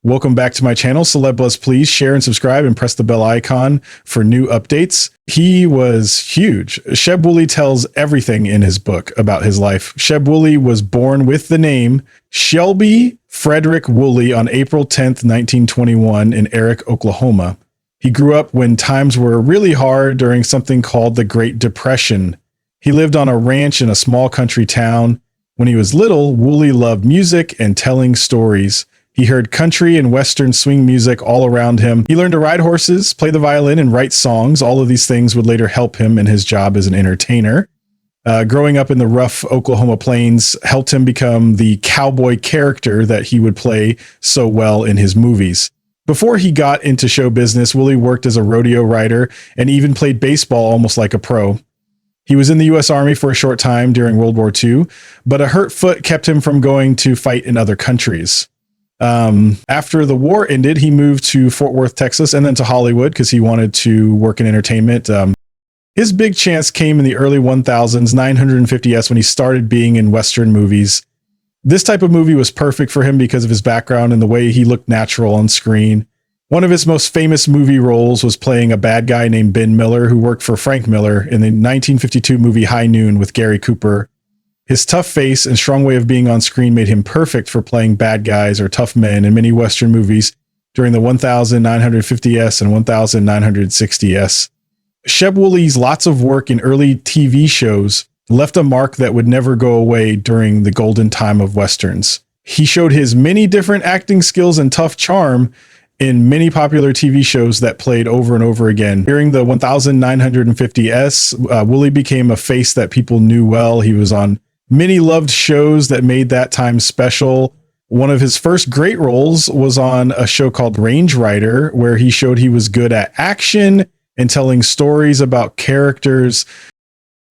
Welcome back to my channel. Celeb Buzz, please share and subscribe and press the bell icon for new updates. He was huge. Sheb Wooley tells everything in his book about his life. Sheb Wooley was born with the name Shelby Frederick Wooley on April 10th, 1921 in Eric, Oklahoma. He grew up when times were really hard during something called the Great Depression. He lived on a ranch in a small country town. When he was little, Wooley loved music and telling stories. He heard country and Western swing music all around him. He learned to ride horses, play the violin, and write songs. All of these things would later help him in his job as an entertainer. Growing up in the rough Oklahoma plains helped him become the cowboy character that he would play so well in his movies. Before he got into show business, Wooley worked as a rodeo rider and even played baseball almost like a pro. He was in the U.S. Army for a short time during World War II, but a hurt foot kept him from going to fight in other countries. After the war ended, he moved to Fort Worth, Texas, and then to Hollywood because he wanted to work in entertainment. His big chance came in the early 1000s, 950s, when he started being in Western movies. This type of movie was perfect for him because of his background and the way he looked natural on screen. One of his most famous movie roles was playing a bad guy named Ben Miller, who worked for Frank Miller in the 1952 movie High Noon with Gary Cooper. His tough face and strong way of being on screen made him perfect for playing bad guys or tough men in many Western movies during the 1950s and 1960s. Sheb Wooley's lots of work in early TV shows left a mark that would never go away during the golden time of Westerns. He showed his many different acting skills and tough charm in many popular TV shows that played over and over again. During the 1950s, Wooley became a face that people knew well. He was on many loved shows that made that time special. One of his first great roles was on a show called Range Rider, where he showed he was good at action and telling stories about characters.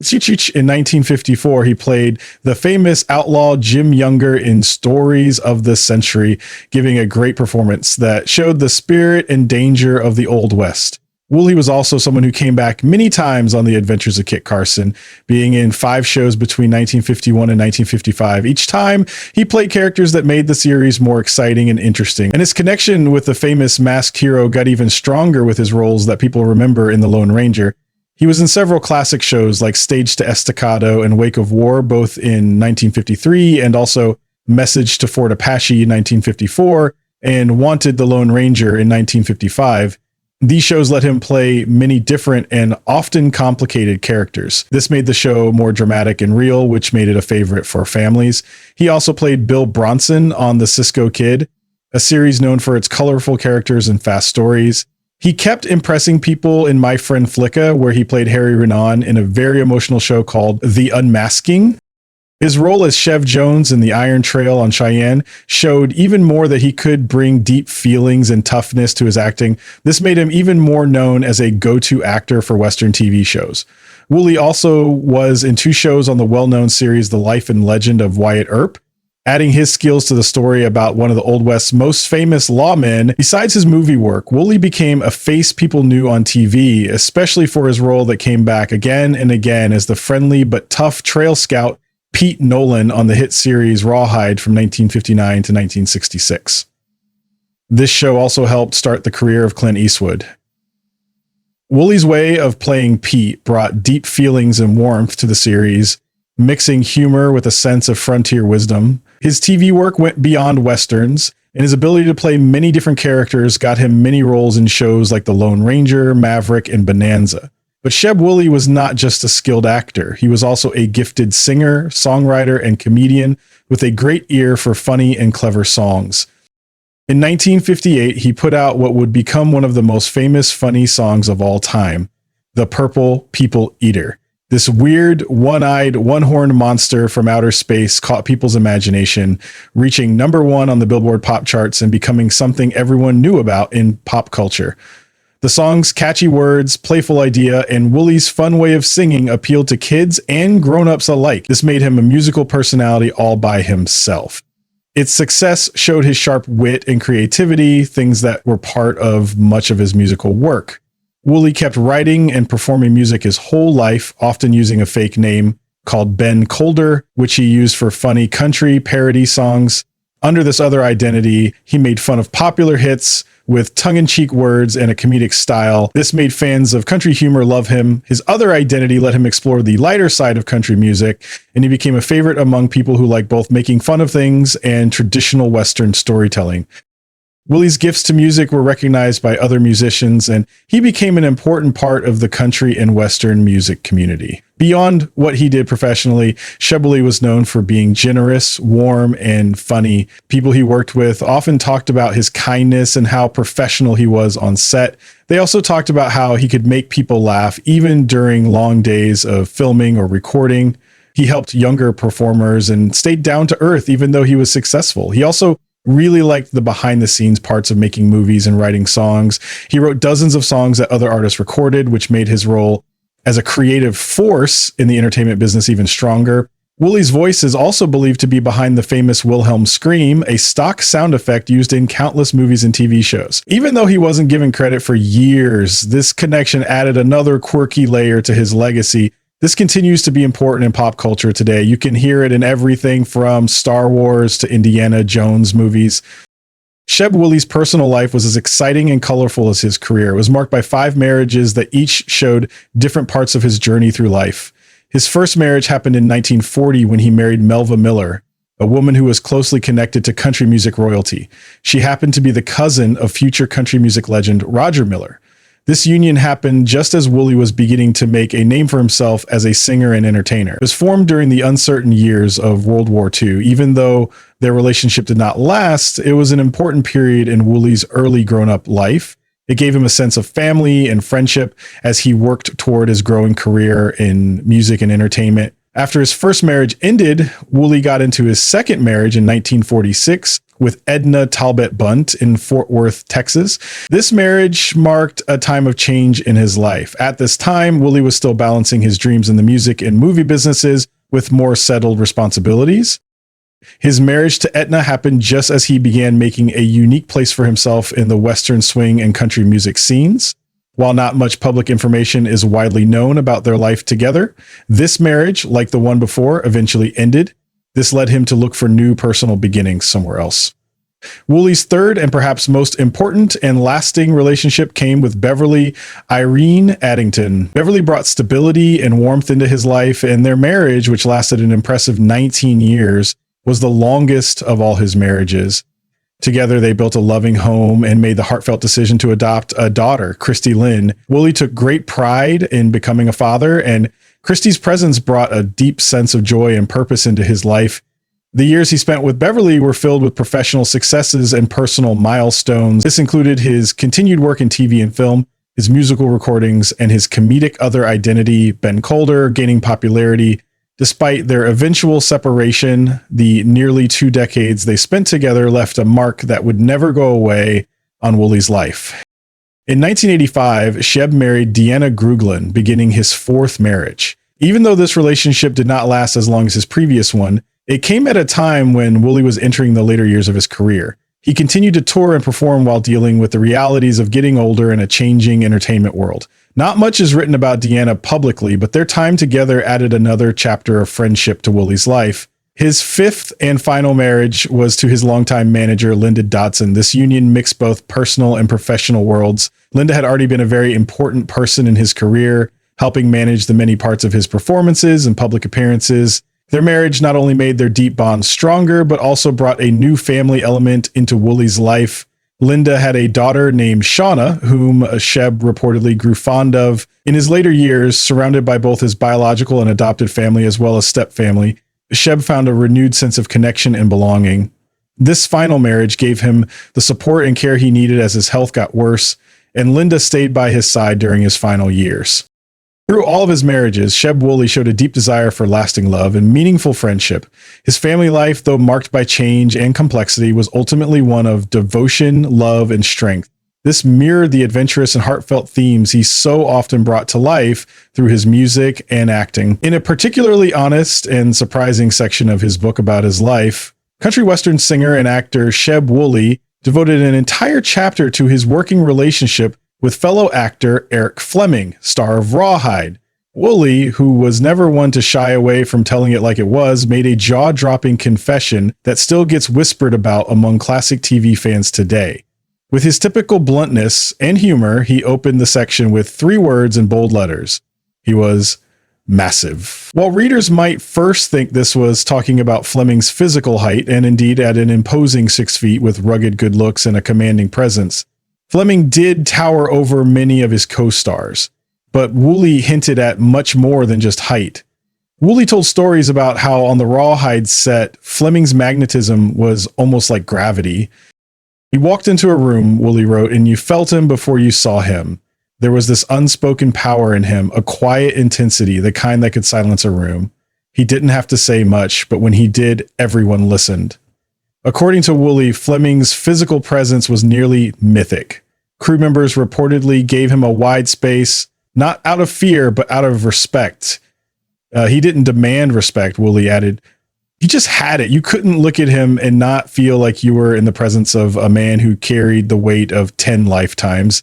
In 1954, he played the famous outlaw Jim Younger in Stories of the Century, giving a great performance that showed the spirit and danger of the Old West. Wooley was also someone who came back many times on The Adventures of Kit Carson, being in 5 shows between 1951 and 1955. Each time, he played characters that made the series more exciting and interesting. And his connection with the famous masked hero got even stronger with his roles that people remember in The Lone Ranger. He was in several classic shows like Stage to Estacado and Wake of War, both in 1953, and also Message to Fort Apache in 1954, and Wanted the Lone Ranger in 1955. These shows let him play many different and often complicated characters. This made the show more dramatic and real, which made it a favorite for families. He also played Bill Bronson on The Cisco Kid, a series known for its colorful characters and fast stories. He kept impressing people in My Friend Flicka, where he played Harry Renan in a very emotional show called The Unmasking. His role as Chev Jones in The Iron Trail on Cheyenne showed even more that he could bring deep feelings and toughness to his acting. This made him even more known as a go-to actor for Western TV shows. Wooley also was in 2 shows on the well-known series The Life and Legend of Wyatt Earp, adding his skills to the story about one of the Old West's most famous lawmen. Besides his movie work, Wooley became a face people knew on TV, especially for his role that came back again and again as the friendly but tough trail scout Pete Nolan on the hit series Rawhide from 1959 to 1966. This show also helped start the career of Clint Eastwood. Wooley's way of playing Pete brought deep feelings and warmth to the series, mixing humor with a sense of frontier wisdom. His TV work went beyond Westerns, and his ability to play many different characters got him many roles in shows like The Lone Ranger, Maverick, and Bonanza. But Sheb Wooley was not just a skilled actor. He was also a gifted singer, songwriter, and comedian with a great ear for funny and clever songs. In 1958, he put out what would become one of the most famous funny songs of all time, The Purple People Eater. This weird, one-eyed, one-horned monster from outer space caught people's imagination, reaching #1 on the Billboard pop charts and becoming something everyone knew about in pop culture. The song's catchy words, playful idea, and Wooley's fun way of singing appealed to kids and grown-ups alike. This made him a musical personality all by himself. Its success showed his sharp wit and creativity, things that were part of much of his musical work. Wooley kept writing and performing music his whole life, often using a fake name called Ben Colder, which he used for funny country parody songs. Under this other identity, he made fun of popular hits with tongue-in-cheek words and a comedic style. This made fans of country humor love him. His other identity let him explore the lighter side of country music, and he became a favorite among people who like both making fun of things and traditional Western storytelling. Wooley's gifts to music were recognized by other musicians, and he became an important part of the country and Western music community. Beyond what he did professionally, Sheb Wooley was known for being generous, warm, and funny. People he worked with often talked about his kindness and how professional he was on set. They also talked about how he could make people laugh even during long days of filming or recording. He helped younger performers and stayed down to earth even though he was successful. He also really liked the behind the scenes parts of making movies and writing songs. He wrote dozens of songs that other artists recorded, which made his role as a creative force in the entertainment business even stronger. Wooley's voice is also believed to be behind the famous Wilhelm scream, a stock sound effect used in countless movies and TV shows. Even though he wasn't given credit for years, this connection added another quirky layer to his legacy. This continues to be important in pop culture today. You can hear it in everything from Star Wars to Indiana Jones movies. Sheb Wooley's personal life was as exciting and colorful as his career. It was marked by 5 marriages that each showed different parts of his journey through life. His first marriage happened in 1940 when he married Melva Miller, a woman who was closely connected to country music royalty. She happened to be the cousin of future country music legend Roger Miller. This union happened just as Wooley was beginning to make a name for himself as a singer and entertainer. It was formed during the uncertain years of World War II. Even though their relationship did not last, it was an important period in Wooley's early grown-up life. It gave him a sense of family and friendship as he worked toward his growing career in music and entertainment. After his first marriage ended, Wooley got into his second marriage in 1946 with Edna Talbot Bunt in Fort Worth, Texas. This marriage marked a time of change in his life. At this time, Wooley was still balancing his dreams in the music and movie businesses with more settled responsibilities. His marriage to Edna happened just as he began making a unique place for himself in the Western swing and country music scenes. While not much public information is widely known about their life together, this marriage, like the one before, eventually ended. This led him to look for new personal beginnings somewhere else. Wooley's third and perhaps most important and lasting relationship came with Beverly Irene Addington. Beverly brought stability and warmth into his life, and their marriage, which lasted an impressive 19 years, was the longest of all his marriages. Together, they built a loving home and made the heartfelt decision to adopt a daughter, Christy Lynn. Wooley took great pride in becoming a father, and Christy's presence brought a deep sense of joy and purpose into his life. The years he spent with Beverly were filled with professional successes and personal milestones. This included his continued work in TV and film, his musical recordings, and his comedic other identity, Ben Calder, gaining popularity. Despite their eventual separation, the nearly 2 decades they spent together left a mark that would never go away on Wooley's life. In 1985, Sheb married Deanna Gruglin, beginning his 4th marriage. Even though this relationship did not last as long as his previous one, it came at a time when Wooley was entering the later years of his career. He continued to tour and perform while dealing with the realities of getting older in a changing entertainment world. Not much is written about Deanna publicly, but their time together added another chapter of friendship to Wooley's life. His 5th and final marriage was to his longtime manager, Linda Dodson. This union mixed both personal and professional worlds. Linda had already been a very important person in his career, helping manage the many parts of his performances and public appearances. Their marriage not only made their deep bond stronger, but also brought a new family element into Wooley's life. Linda had a daughter named Shauna, whom Sheb reportedly grew fond of. In his later years, surrounded by both his biological and adopted family as well as step-family, Sheb found a renewed sense of connection and belonging. This final marriage gave him the support and care he needed as his health got worse, and Linda stayed by his side during his final years. Through all of his marriages, Sheb Wooley showed a deep desire for lasting love and meaningful friendship. His family life, though marked by change and complexity, was ultimately one of devotion, love, and strength. This mirrored the adventurous and heartfelt themes he so often brought to life through his music and acting. In a particularly honest and surprising section of his book about his life, country western singer and actor Sheb Wooley devoted an entire chapter to his working relationship with fellow actor Eric Fleming, star of Rawhide. Wooley, who was never one to shy away from telling it like it was, made a jaw-dropping confession that still gets whispered about among classic TV fans today. With his typical bluntness and humor, he opened the section with 3 words in bold letters. He was massive. While readers might first think this was talking about Fleming's physical height, and indeed at an imposing 6 feet with rugged good looks and a commanding presence, Fleming did tower over many of his co-stars. But Wooley hinted at much more than just height. Wooley told stories about how on the Rawhide set, Fleming's magnetism was almost like gravity. He walked into a room, Wooley wrote, and you felt him before you saw him. There was this unspoken power in him, a quiet intensity, the kind that could silence a room. He didn't have to say much, but when he did, everyone listened. According to Wooley, Fleming's physical presence was nearly mythic. Crew members reportedly gave him a wide space, not out of fear, but out of respect. He didn't demand respect, Wooley added. He just had it. You couldn't look at him and not feel like you were in the presence of a man who carried the weight of 10 lifetimes.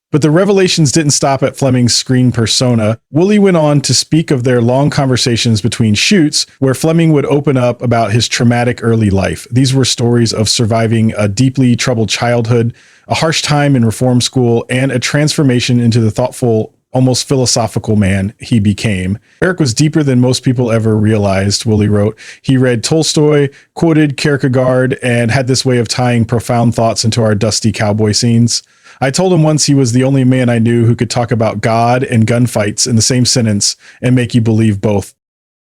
But the revelations didn't stop at Fleming's screen persona. Wooley went on to speak of their long conversations between shoots, where Fleming would open up about his traumatic early life. These were stories of surviving a deeply troubled childhood, a harsh time in reform school, and a transformation into the thoughtful, almost philosophical man he became. Eric was deeper than most people ever realized, Wooley wrote. He read Tolstoy, quoted Kierkegaard, and had this way of tying profound thoughts into our dusty cowboy scenes. I told him once he was the only man I knew who could talk about God and gunfights in the same sentence and make you believe both.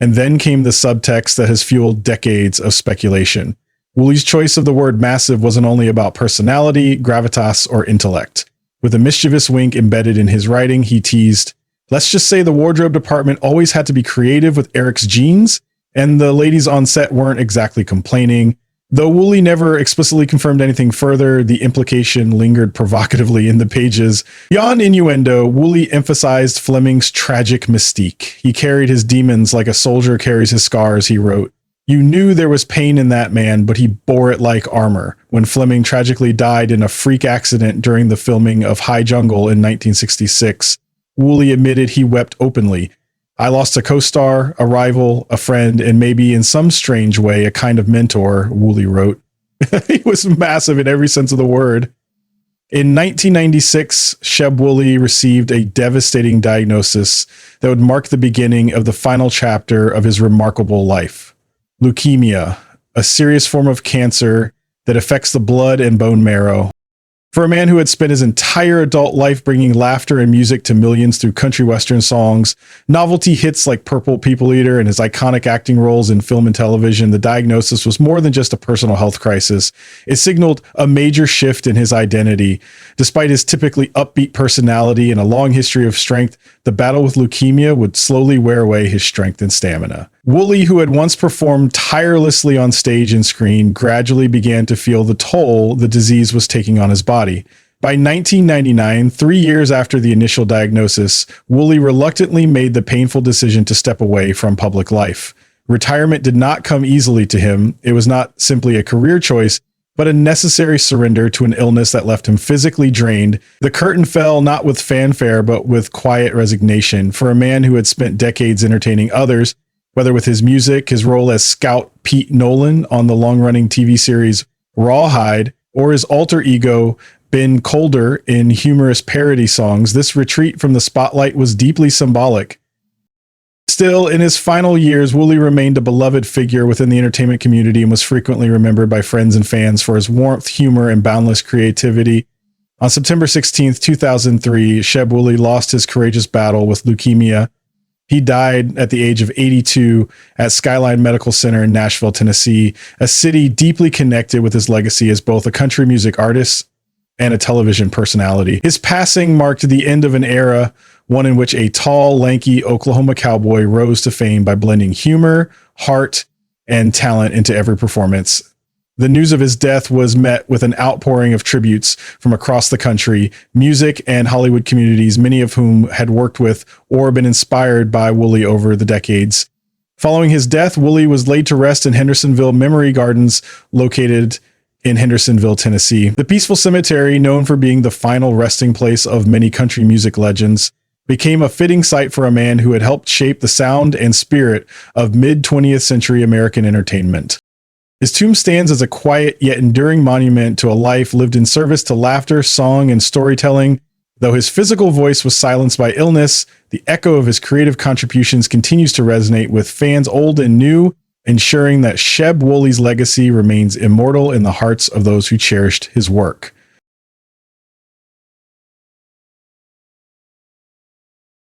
And then came the subtext that has fueled decades of speculation. Wooley's choice of the word massive wasn't only about personality, gravitas, or intellect. With a mischievous wink embedded in his writing, he teased, let's just say the wardrobe department always had to be creative with Eric's jeans, and the ladies on set weren't exactly complaining. Though Wooley never explicitly confirmed anything further, the implication lingered provocatively in the pages. Beyond innuendo, Wooley emphasized Fleming's tragic mystique. He carried his demons like a soldier carries his scars, he wrote. You knew there was pain in that man, but he bore it like armor. When Fleming tragically died in a freak accident during the filming of High Jungle in 1966, Wooley admitted he wept openly. I lost a co-star, a rival, a friend, and maybe in some strange way, a kind of mentor, Wooley wrote. He was massive in every sense of the word. In 1996, Sheb Wooley received a devastating diagnosis that would mark the beginning of the final chapter of his remarkable life. Leukemia, a serious form of cancer that affects the blood and bone marrow. For a man who had spent his entire adult life bringing laughter and music to millions through country western songs, novelty hits like Purple People Eater, and his iconic acting roles in film and television, the diagnosis was more than just a personal health crisis. It signaled a major shift in his identity. Despite his typically upbeat personality and a long history of strength, the battle with leukemia would slowly wear away his strength and stamina. Wooley, who had once performed tirelessly on stage and screen, gradually began to feel the toll the disease was taking on his body. By 1999, 3 years after the initial diagnosis, Wooley reluctantly made the painful decision to step away from public life. Retirement did not come easily to him. It was not simply a career choice, but a necessary surrender to an illness that left him physically drained. The curtain fell not with fanfare, but with quiet resignation. For a man who had spent decades entertaining others, whether with his music, his role as Scout Pete Nolan on the long-running TV series Rawhide, or his alter ego, Ben Colder, in humorous parody songs, this retreat from the spotlight was deeply symbolic. Still, in his final years, Wooley remained a beloved figure within the entertainment community and was frequently remembered by friends and fans for his warmth, humor, and boundless creativity. On September 16, 2003, Sheb Wooley lost his courageous battle with leukemia. He died at the age of 82 at Skyline Medical Center in Nashville, Tennessee, a city deeply connected with his legacy as both a country music artist and a television personality. His passing marked the end of an era, one in which a tall, lanky Oklahoma cowboy rose to fame by blending humor, heart, and talent into every performance. The news of his death was met with an outpouring of tributes from across the country, music and Hollywood communities, many of whom had worked with or been inspired by Wooley over the decades. Following his death, Wooley was laid to rest in Hendersonville Memory Gardens, located in Hendersonville, Tennessee. The peaceful cemetery, known for being the final resting place of many country music legends, became a fitting site for a man who had helped shape the sound and spirit of mid-20th century American entertainment. His tomb stands as a quiet yet enduring monument to a life lived in service to laughter, song, and storytelling. Though his physical voice was silenced by illness, the echo of his creative contributions continues to resonate with fans old and new, ensuring that Sheb Wooley's legacy remains immortal in the hearts of those who cherished his work.